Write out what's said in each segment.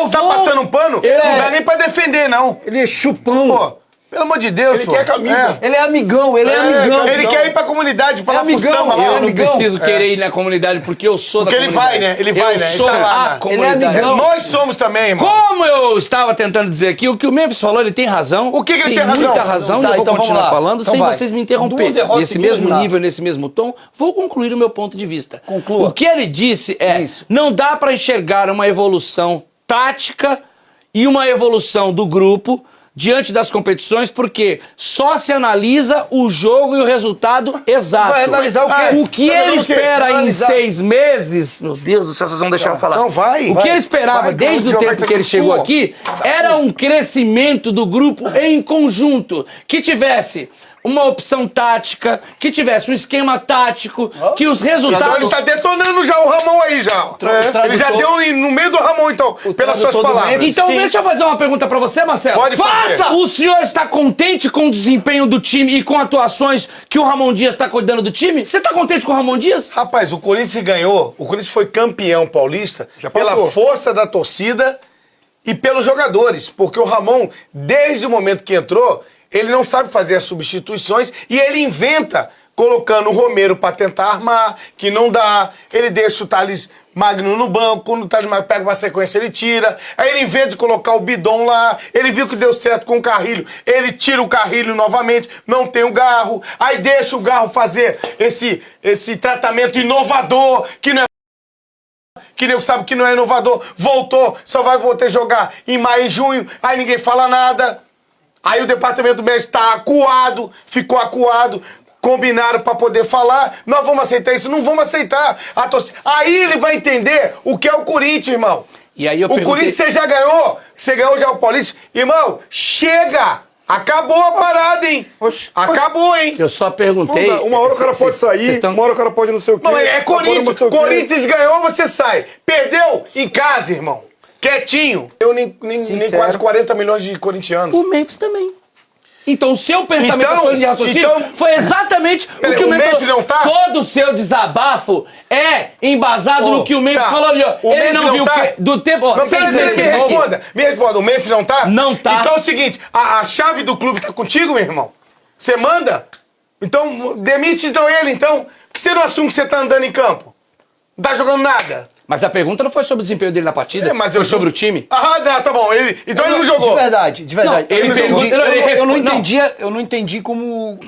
tá passando um pano, não dá nem pra defender, não. Ele é chupão. Pô, pelo amor de Deus, Ele quer camisa. Ele é amigão, ele é amigão. Ele quer ir pra comunidade, pra lá pro amigão, samba. é lá. Eu não preciso querer ir na comunidade, porque eu sou Porque da ele comunidade. vai, né? Ele vai, eu né? Ele sou tá lá, a né? comunidade. Ele é amigão. Nós somos também, irmão. Como eu estava tentando dizer aqui, o que o Memphis falou, ele tem razão. O que ele tem razão? Muita razão, Tá, e eu vou então vamos continuar lá. falando Então sem vai. vocês me Duas interromper. derrotas Nesse seguidas, mesmo não dá. nível, nesse mesmo tom, vou concluir o meu ponto de vista. Conclua. O que ele disse é, Isso. não dá para enxergar uma evolução tática e uma evolução do grupo diante das competições, porque só se analisa o jogo e o resultado exato. Vai analisar o quê? O que Tá ele vendo o quê? espera Vai em analisar. 6 meses... Meu Deus do céu, vocês vão deixar eu falar. Não, vai. O que ele esperava Vai, desde o jogar tempo isso que ele aqui, chegou pô. aqui era um crescimento do grupo em conjunto, que tivesse uma opção tática, que tivesse um esquema tático, que os Então resultados... ele tá detonando já o Ramon aí, já. Ele já deu no meio do Ramon, então, pelas suas tradutor do palavras. Memphis. Então, deixa eu fazer uma pergunta pra você, Marcelo. Pode fazer. Faça! O senhor está contente com o desempenho do time e com atuações que o Ramon Dias está cuidando do time? Você está contente com o Ramon Dias? Rapaz, o Corinthians ganhou, o Corinthians foi campeão paulista pela passou. força da torcida e pelos jogadores, porque o Ramon, desde o momento que entrou, ele não sabe fazer as substituições e ele inventa, colocando o Romero pra tentar armar, que não dá, ele deixa o Thales Magno no banco, quando o Thales Magno pega uma sequência, ele tira, aí ele inventa de colocar o Bidon lá, ele viu que deu certo com o Carrilho, ele tira o Carrilho novamente, não tem o Garro, aí deixa o Garro fazer esse tratamento inovador, que não é que nego sabe que não é inovador, voltou, só vai voltar a jogar em maio e junho, aí ninguém fala nada. Aí o departamento médico tá acuado, ficou acuado, combinaram pra poder falar, nós vamos aceitar isso? Não vamos aceitar. Aí ele vai entender o que é o Corinthians, irmão. E aí eu O perguntei- Corinthians você já ganhou, você ganhou já o Paulista. Irmão, chega! Acabou a parada, hein? Oxe. Acabou, hein? Eu só perguntei... Uma hora o cara pode sair, Vocês estão- uma hora o cara pode não sei o quê. Não, é outra hora não Corinthians. sei o quê. Corinthians ganhou, você sai. Perdeu em casa, irmão. Quietinho. Eu nem quase 40 milhões de corintianos. O Memphis também. Então, o seu pensamento, Então- a sua linha de raciocínio, então- foi exatamente Peraí, o que o o Memphis Memphis falou. não tá? Todo o seu desabafo é embasado no que o Memphis Tá. falou ali, ó. O Ele Memphis não viu tá? o que... Do tempo, ó, Não, 6 peraí, meses. me que falou. responda. Me responda. O Memphis não tá? Não tá. Então é o seguinte, a chave do clube tá contigo, meu irmão? Você manda? Então, demite então ele, então. Por que você não assume que você tá andando em campo? Não tá jogando nada? Mas a pergunta não foi sobre o desempenho dele na partida, Mas foi sobre o time. Ah, tá bom. Então ele não jogou. De verdade, de verdade. Não, ele eu, não pergunta- entendi, ele eu não responde- entendia, eu não entendi como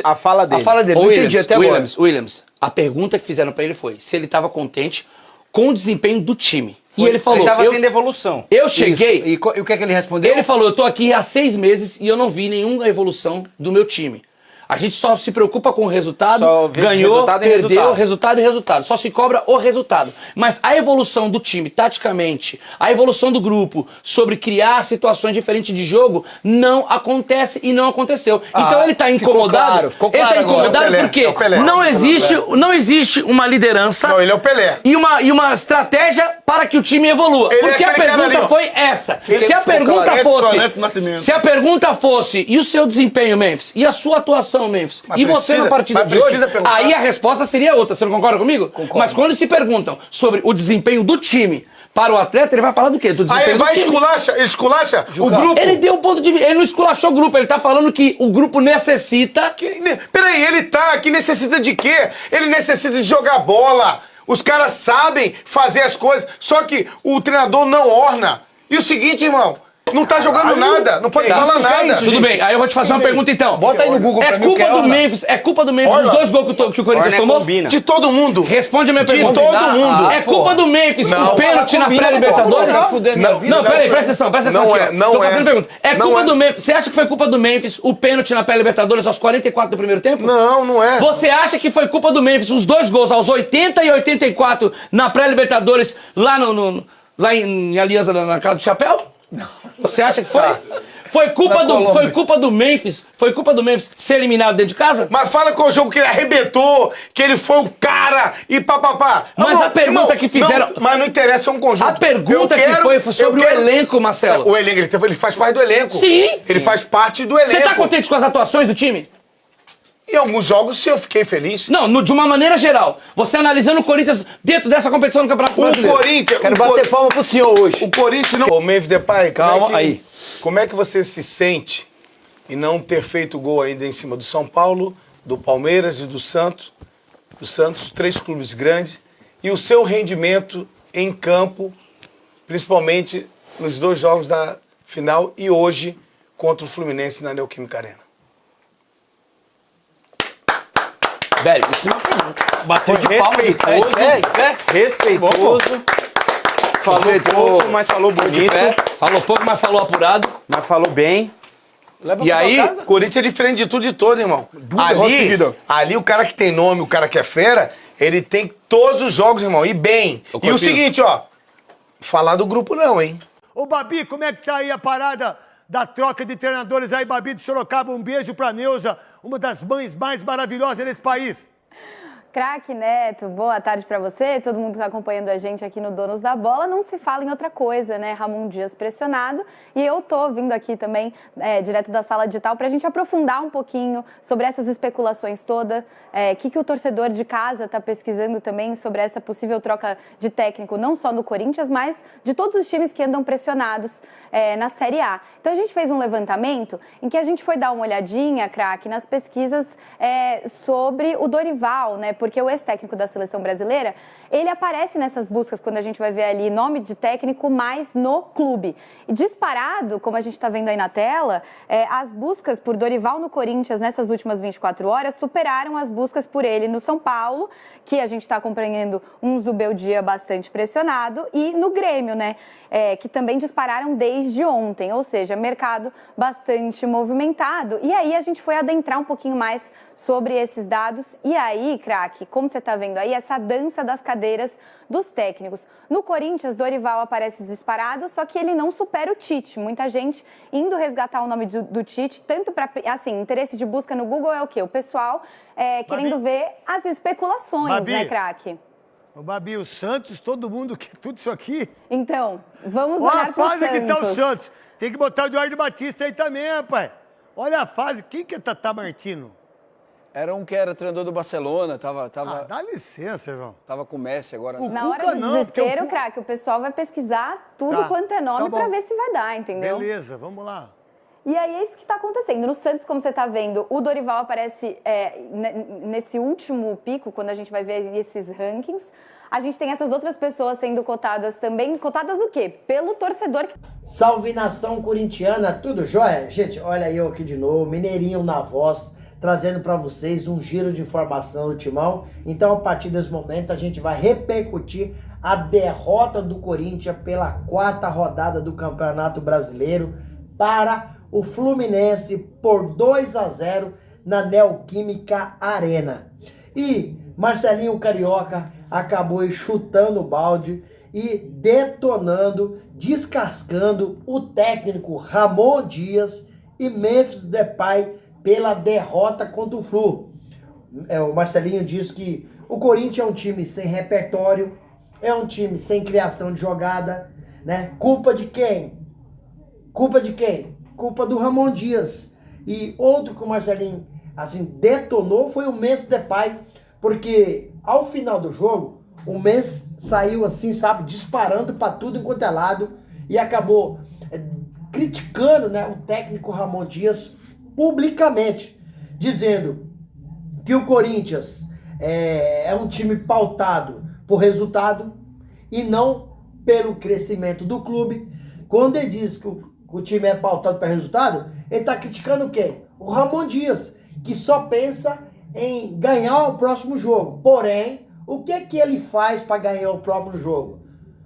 A fala dele. a fala dele. Ô, Não entendi até agora. Williams, a pergunta que fizeram pra ele foi se ele tava contente com o desempenho do time. E ele falou, Ele tava eu, tendo evolução. eu cheguei... Isso. E o que é que ele respondeu? Ele falou, eu tô aqui há 6 meses e eu não vi nenhuma evolução do meu time. A gente só se preocupa com o resultado, Só vê ganhou, resultado e perdeu, resultado. resultado e resultado. Só se cobra o resultado. Mas a evolução do time, taticamente, a evolução do grupo, sobre criar situações diferentes de jogo, não acontece e não aconteceu. Então ele tá ficou incomodado. claro, ficou Ele tá claro agora. incomodado É o Pelé, porque é o Pelé. não existe uma liderança Não, ele é o Pelé. e uma estratégia para que o time evolua. Ele é Porque a aquele cara pergunta ali, ó. foi essa. Ele Se a ficou pergunta claro. fosse... Edson Neto Nascimento. Se a pergunta fosse, e o seu desempenho, Memphis? E a sua atuação, Memphis? Mas E você precisa- na partida mas de hoje? precisa perguntar. Aí a resposta seria outra. Você não concorda comigo? Concordo. Mas quando se perguntam sobre o desempenho do time para o atleta, ele vai falar do quê? Do Aí desempenho ele do vai time. esculacha o grupo. Ele deu um ponto de vista. Ele não esculachou o grupo. Ele tá falando que o grupo necessita... Peraí, ele tá aqui, necessita de quê? Ele necessita de jogar bola. Os caras sabem fazer as coisas, só que o treinador não orna. E o seguinte, irmão, não tá jogando nada, não pode falar nada. Tudo bem, aí eu vou te fazer uma pergunta então. Bota aí no Google pra É mim o que culpa é do orna. Memphis, é culpa do Memphis, os dois gols que o Corinthians Orna tomou? combina. De todo mundo. Responde a minha De pergunta. todo mundo. É culpa do Memphis, Não. o pênalti na Combina, pré-Libertadores? não, fuder minha vida, Não, né? peraí, presta atenção Não aqui, é, ó. não Tô é. fazendo pergunta. É Não culpa é. do Memphis, você acha que foi culpa do Memphis o pênalti na pré-Libertadores aos 44 do primeiro tempo? Não, não é. Você acha que foi culpa do Memphis os dois gols aos 80 e 84 na pré-Libertadores lá, lá em Aliança na Casa do Chapéu? Não. Você acha que foi? Tá. Foi culpa do Memphis ser eliminado dentro de casa? Mas fala com o jogo que ele arrebentou, que ele foi o cara e papapá. Mas a pergunta que fizeram- Não, mas não interessa, é um conjunto. A pergunta Eu quero- foi sobre eu quero- o elenco, Marcelo. O elenco, ele faz parte do elenco. Sim. Ele faz parte do elenco. Você tá contente com as atuações do time? Em alguns jogos eu fiquei feliz. Não, de uma maneira geral. Você analisando o Corinthians dentro dessa competição do Campeonato O Brasileiro. Corinthians... Quero o bater palma pro senhor hoje. O Corinthians não... Ô, Memphis Depay, Calma, aí. Como é que você se sente em não ter feito gol ainda em cima do São Paulo, do Palmeiras e do Santos? Do Santos, 3 clubes grandes. E o seu rendimento em campo, principalmente nos 2 jogos da final e hoje contra o Fluminense na Neoquímica Arena. Velho, isso é uma pergunta. Bateu de palma. Respeitoso. Falou pouco, mas falou bonito. Falou pouco, mas falou apurado. Mas falou bem. E aí, O Corinthians é diferente de tudo e todo, irmão. derrotas seguidas. Ali o cara que tem nome, o cara que é fera, ele tem todos os jogos, irmão, e bem. E o seguinte, ó, falar do grupo não, hein? Ô, Babi, como é que tá aí a parada da troca de treinadores aí, Babi de Sorocaba? Um beijo pra Neuza, uma das mães mais maravilhosas desse país. Craque Neto, boa tarde pra você, todo mundo que tá acompanhando a gente aqui no Donos da Bola. Não se fala em outra coisa, né? Ramon Dias pressionado. E eu tô vindo aqui também, direto da sala digital, pra gente aprofundar um pouquinho sobre essas especulações todas. Que o torcedor de casa tá pesquisando também sobre essa possível troca de técnico, não só no Corinthians, mas de todos os times que andam pressionados na Série A. Então a gente fez um levantamento em que a gente foi dar uma olhadinha, craque, nas pesquisas sobre o Dorival, né? Porque o ex-técnico da seleção brasileira, ele aparece nessas buscas quando a gente vai ver ali nome de técnico mais no clube. E disparado, como a gente está vendo aí na tela, as buscas por Dorival no Corinthians nessas últimas 24 horas superaram as buscas por ele no São Paulo, que a gente está acompanhando um Zubeldia bastante pressionado, e no Grêmio, né? Que também dispararam desde ontem, ou seja, mercado bastante movimentado. E aí a gente foi adentrar um pouquinho mais sobre esses dados. E aí, craque, como você está vendo aí, essa dança das cadeiras dos técnicos. No Corinthians, Dorival aparece disparado, só que ele não supera o Tite. Muita gente indo resgatar o nome do Tite, tanto para, assim, interesse de busca no Google é o quê? O pessoal querendo ver as especulações, Babi. né, craque? Ô, Babi, o Santos, todo mundo quer tudo isso aqui. Então, vamos Olha olhar a para o fase que tá o Santos. Santos. Tem que botar o Eduardo Batista aí também, rapaz. Olha a fase. Quem que é Tata Martino? Era um que era treinador do Barcelona, tava Dá licença, irmão. com o Messi agora. O Na hora Cuca do não, porque desespero, o craque, o pessoal vai pesquisar tudo Tá, quanto é nome tá bom. para ver se vai dar, entendeu? Beleza, vamos lá. E aí é isso que está acontecendo. No Santos, como você está vendo, o Dorival aparece nesse último pico, quando a gente vai ver esses rankings. A gente tem essas outras pessoas sendo cotadas também. Cotadas o quê? Pelo torcedor. Salve nação corintiana, tudo jóia? Gente, olha eu aqui de novo, Mineirinho na voz, trazendo para vocês um giro de informação do Timão. Então, a partir desse momento, a gente vai repercutir a derrota do Corinthians pela 4ª rodada do Campeonato Brasileiro para o Fluminense por 2-0 na Neoquímica Arena. E Marcelinho Carioca acabou chutando o balde e detonando, descascando o técnico Ramon Dias e Memphis Depay pela derrota contra o Flu. O Marcelinho disse que o Corinthians é um time sem repertório, é um time sem criação de jogada, né? Culpa de quem? Culpa de quem? Culpa do Ramon Dias. E outro que o Marcelinho assim detonou foi o Memphis Depay, porque ao final do jogo o Memphis saiu assim, sabe, disparando para tudo enquanto é lado e acabou criticando, né, o técnico Ramon Dias publicamente, dizendo que o Corinthians é um time pautado por resultado e não pelo crescimento do clube. Quando ele diz que o time é pautado por resultado, ele está criticando o quê? O Ramon Dias, que só pensa em ganhar o próximo jogo. Porém, o que ele faz para ganhar o próprio jogo?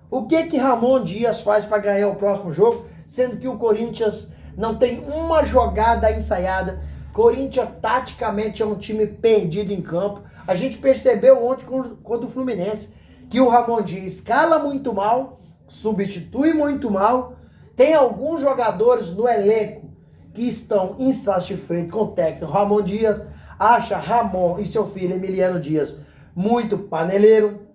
O que Ramon Dias faz para ganhar o próximo jogo, sendo que o Corinthians não tem uma jogada ensaiada? Corinthians, taticamente, é um time perdido em campo. A gente percebeu ontem contra o Fluminense que o Ramon Dias escala muito mal, substitui muito mal. Tem alguns jogadores no elenco que estão insatisfeitos com o técnico Ramon Dias, acha Ramon e seu filho Emiliano Dias muito paneleiro.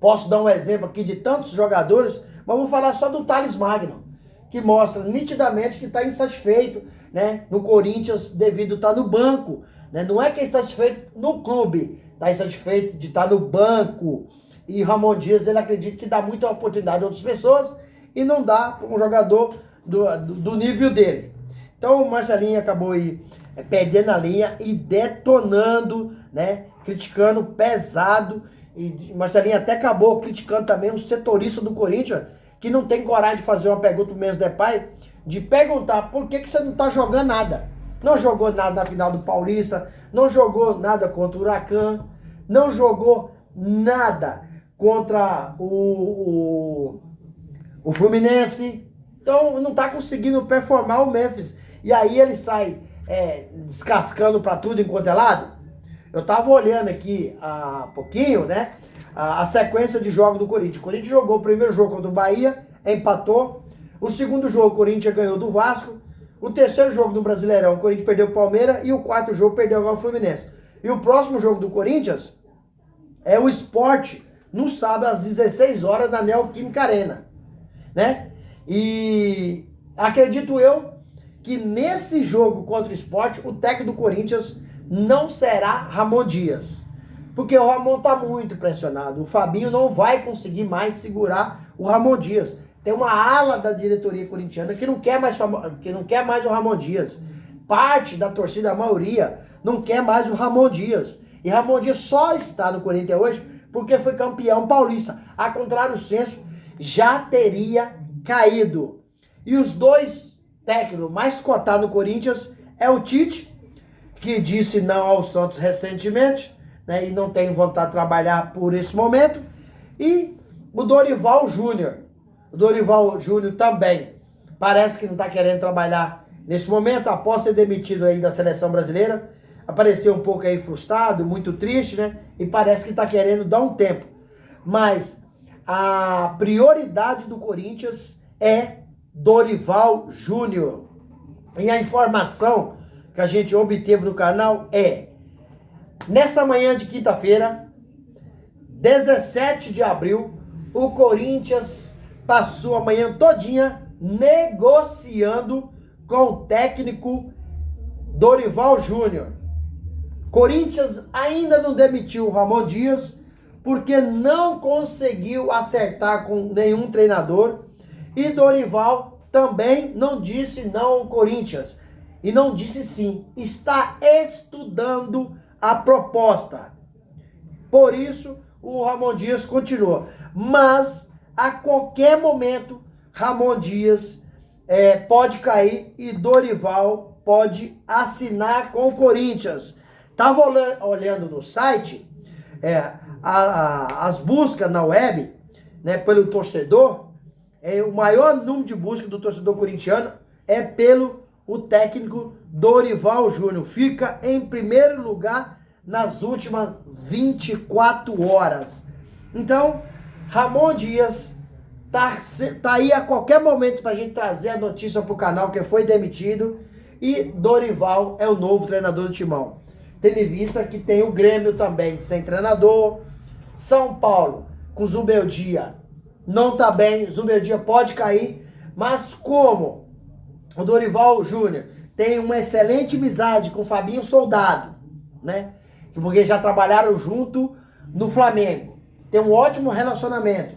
Posso dar um exemplo aqui de tantos jogadores, mas vou falar só do Thales Magno, que mostra nitidamente que está insatisfeito, né, no Corinthians devido a estar no banco né? Não é que ele está satisfeito no clube, está insatisfeito de estar no banco. E Ramon Dias, ele acredita que dá muita oportunidade a outras pessoas e não dá para um jogador do nível dele. Então o Marcelinho acabou aí perdendo a linha e detonando, né? Criticando pesado. E Marcelinho até acabou criticando também um setorista do Corinthians, que não tem coragem de fazer uma pergunta pro Memphis Depay, de perguntar por que você não tá jogando nada. Não jogou nada na final do Paulista, não jogou nada contra o Huracan, não jogou nada contra o Fluminense. Então não tá conseguindo performar o Memphis. E aí ele sai descascando pra tudo enquanto é lado. Eu tava olhando aqui há pouquinho, né? A sequência de jogos do Corinthians. O Corinthians jogou o primeiro jogo contra o Bahia, empatou. O segundo jogo, o Corinthians ganhou do Vasco. O terceiro jogo do Brasileirão, o Corinthians perdeu o Palmeiras. E o quarto jogo, perdeu agora o Fluminense. E o próximo jogo do Corinthians é o Sport, no sábado, às 16 horas, na Neoquímica Arena, né? E acredito eu que nesse jogo contra o Sport, o técnico do Corinthians não será Ramon Dias. Porque o Ramon tá muito pressionado. O Fabinho não vai conseguir mais segurar o Ramon Dias. Tem uma ala da diretoria corintiana que não quer mais o Ramon Dias. Parte da torcida, a maioria, não quer mais o Ramon Dias. E Ramon Dias só está no Corinthians hoje porque foi campeão paulista. A contrário senso, já teria caído. E os dois técnicos mais cotados no Corinthians é o Tite, que disse não ao Santos recentemente, né, e não tem vontade de trabalhar por esse momento, e o Dorival Júnior. O Dorival Júnior também parece que não está querendo trabalhar nesse momento, após ser demitido aí da seleção brasileira, apareceu um pouco aí frustrado, muito triste, né, e parece que está querendo dar um tempo. Mas a prioridade do Corinthians é Dorival Júnior. E a informação que a gente obteve no canal nessa manhã de quinta-feira, 17 de abril, o Corinthians passou a manhã todinha negociando com o técnico Dorival Júnior. Corinthians ainda não demitiu o Ramon Dias porque não conseguiu acertar com nenhum treinador, e Dorival também não disse não ao Corinthians. E não disse sim, está estudando a proposta. Por isso, o Ramon Dias continua. Mas, a qualquer momento, Ramon Dias pode cair e Dorival pode assinar com o Corinthians. Estava olhando no site, as buscas na web, né, pelo torcedor, o maior número de buscas do torcedor corintiano é pelo o técnico Dorival Júnior. Fica em primeiro lugar nas últimas 24 horas. Então, Ramon Dias tá aí a qualquer momento pra gente trazer a notícia pro canal que foi demitido, e Dorival é o novo treinador do Timão. Tendo em vista que tem o Grêmio também sem treinador, São Paulo com Zubeldia não tá bem, Zubeldia pode cair, mas como o Dorival Júnior tem uma excelente amizade com o Fabinho Soldado, né? Porque já trabalharam junto no Flamengo. Tem um ótimo relacionamento.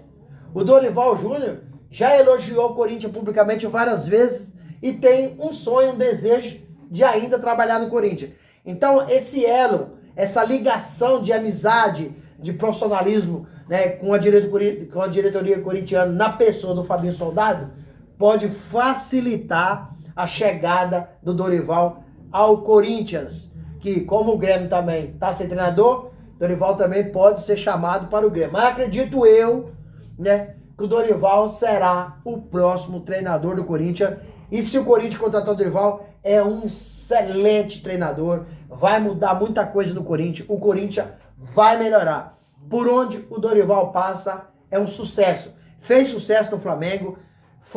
O Dorival Júnior já elogiou o Corinthians publicamente várias vezes e tem um sonho, um desejo de ainda trabalhar no Corinthians. Então, esse elo, essa ligação de amizade, de profissionalismo, né, com a diretoria corintiana na pessoa do Fabinho Soldado, pode facilitar a chegada do Dorival ao Corinthians, que como o Grêmio também está sem treinador, Dorival também pode ser chamado para o Grêmio. Mas acredito eu, né, que o Dorival será o próximo treinador do Corinthians. E se o Corinthians contratar o Dorival, é um excelente treinador, vai mudar muita coisa no Corinthians, o Corinthians vai melhorar. Por onde o Dorival passa, é um sucesso. Fez sucesso no Flamengo,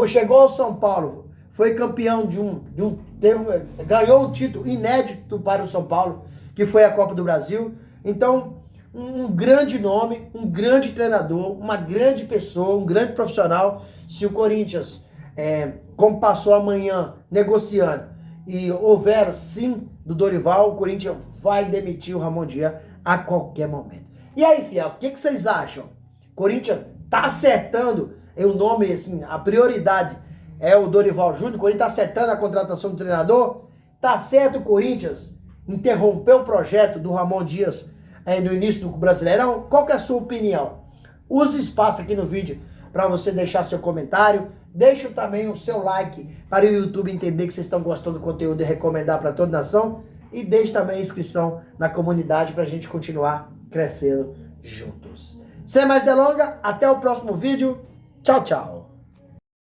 chegou ao São Paulo, foi campeão ganhou um título inédito para o São Paulo, que foi a Copa do Brasil. Então, um grande nome, um grande treinador, uma grande pessoa, um grande profissional. Se o Corinthians, como passou amanhã negociando, e houver sim do Dorival, o Corinthians vai demitir o Ramon Dias a qualquer momento. E aí, fiel, o que vocês acham? Corinthians tá acertando, o nome, assim, a prioridade é o Dorival Júnior, o Corinthians tá acertando a contratação do treinador? Tá certo o Corinthians interromper o projeto do Ramon Dias no início do Brasileirão? Qual que é a sua opinião? Use o espaço aqui no vídeo para você deixar seu comentário. Deixa também o seu like para o YouTube entender que vocês estão gostando do conteúdo e recomendar para toda a nação. E deixe também a inscrição na comunidade para a gente continuar crescendo juntos. Sem mais delongas, até o próximo vídeo. Tchau, tchau.